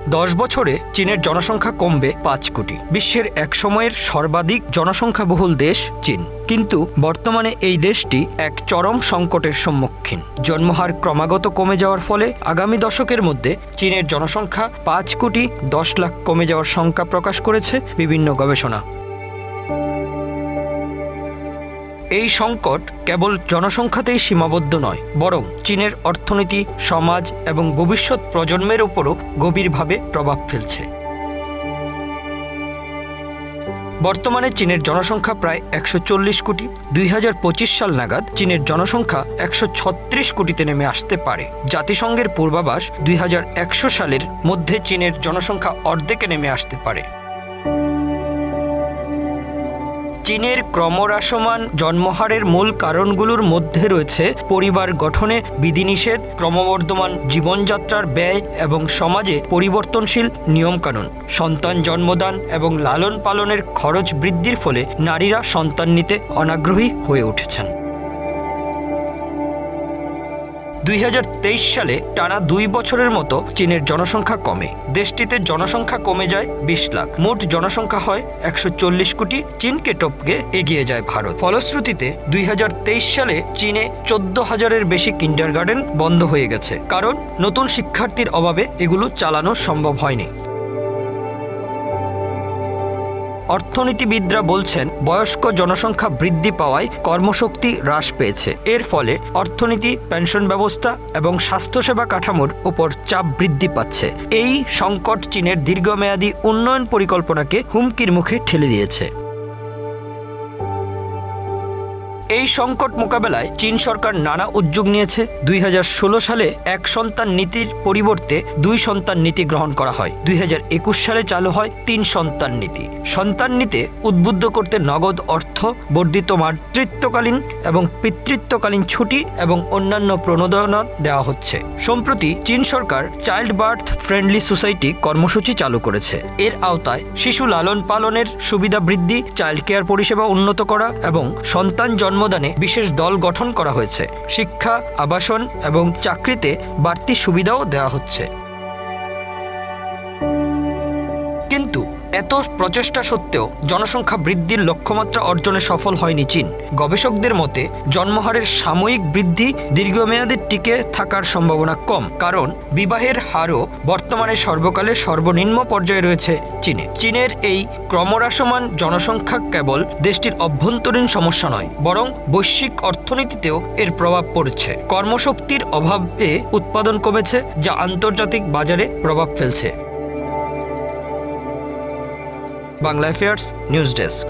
10 বছরে চীনের জনসংখ্যা কমবে 5 কোটি। বিশ্বের এক সময়ের সর্বাধিক জনসংখ্যাবহুল দেশ চীন, কিন্তু বর্তমানে এই দেশটি এক চরম সংকটের সম্মুখীন। জন্মহার ক্রমাগত কমে যাওয়ার ফলে আগামী দশকের মধ্যে চীনের জনসংখ্যা 5 কোটি 10 লাখ কমে যাওয়ার শঙ্কা প্রকাশ করেছে বিভিন্ন গবেষণা। এই সংকট কেবল জনসংখ্যাতেই সীমাবদ্ধ নয়, বরং চীনের অর্থনীতি, সমাজ এবং ভবিষ্যৎ প্রজন্মের উপরও গভীরভাবে প্রভাব ফেলছে। বর্তমানে চীনের জনসংখ্যা প্রায় 140 কোটি। 2025 সাল নাগাদ চীনের জনসংখ্যা 136 কোটিতে নেমে আসতে পারে। জাতিসংঘের পূর্বাভাস 2100 সালের মধ্যে চীনের জনসংখ্যা অর্ধেকে নেমে আসতে পারে। চীনের ক্রমহ্রাসমান জন্মহারের মূল কারণগুলোর মধ্যে রয়েছে পরিবার গঠনে বিধিনিষেধ, ক্রমবর্ধমান জীবনযাত্রার ব্যয় এবং সমাজে পরিবর্তনশীল নিয়মকানুন। সন্তান জন্মদান এবং লালন পালনের খরচ বৃদ্ধির ফলে নারীরা সন্তান নিতে অনাগ্রহী হয়ে উঠেছেন। 2023 সালে টানা 2 বছরের মতো চীনের জনসংখ্যা কমে। দেশটিতে জনসংখ্যা কমে যায় 20 লাখ, মোট জনসংখ্যা হয় 140 কোটি। চীনকে টপকে এগিয়ে যায় ভারত। ফলশ্রুতিতে 2023 সালে চীনে 14,000-এর বেশি কিন্ডারগার্টেন বন্ধ হয়ে গেছে, কারণ নতুন শিক্ষার্থীর অভাবে এগুলো চালানো সম্ভব হয়নি। অর্থনীতিবিদরা বলছেন, বয়স্ক জনসংখ্যা বৃদ্ধি পাওয়ায় কর্মশক্তি হ্রাস পেয়েছে। এর ফলে অর্থনীতি, পেনশন ব্যবস্থা এবং স্বাস্থ্যসেবা কাঠামোর উপর চাপ বৃদ্ধি পাচ্ছে। এই সংকট চীনের দীর্ঘমেয়াদী উন্নয়ন পরিকল্পনাকে হুমকির মুখে ঠেলে দিয়েছে। এই সংকট মোকাবেলায় চীন সরকার নানা উদ্যোগ নিয়েছে। 2016 সালে এক সন্তান নীতির পরিবর্তে 2 সন্তান নীতি গ্রহণ করা হয়। 2021 সালে চালু হয় 3 সন্তান নীতি। সন্তান নিতে উদ্বুদ্ধ করতে নগদ অর্থ, বর্ধিত মাতৃত্বকালীন এবং পিতৃত্বকালীন ছুটি এবং অন্যান্য প্রণোদনা দেওয়া হচ্ছে। সম্প্রতি চীন সরকার চাইল্ড বার্থ ফ্রেন্ডলি সোসাইটি কর্মসূচি চালু করেছে। এর আওতায় শিশু লালন পালনের সুবিধা বৃদ্ধি, চাইল্ড কেয়ার পরিষেবা উন্নত করা এবং সন্তান জন্মদানে বিশেষ দল গঠন করা হয়েছে। শিক্ষা, আবাসন এবং চাকরিতে বাড়তি সুবিধাও দেওয়া হচ্ছে। কিন্তু এত প্রচেষ্টা সত্ত্বেও জনসংখ্যা বৃদ্ধির লক্ষ্যমাত্রা অর্জনে সফল হয়নি চীন। গবেষকদের মতে জন্মহারের সাময়িক বৃদ্ধি দীর্ঘমেয়াদে টিকে থাকার সম্ভাবনা কম, কারণ বিবাহের হারও বর্তমানে সর্বকালের সর্বনিম্ন পর্যায়ে রয়েছে চীনে। চীনের এই ক্রমহ্রাসমান জনসংখ্যা কেবল দেশটির অভ্যন্তরীণ সমস্যা নয়, বরং বৈশ্বিক অর্থনীতিতেও এর প্রভাব পড়ছে। কর্মশক্তির অভাবে উৎপাদন কমেছে, যা আন্তর্জাতিক বাজারে প্রভাব ফেলছে। Bangla affairs news desk.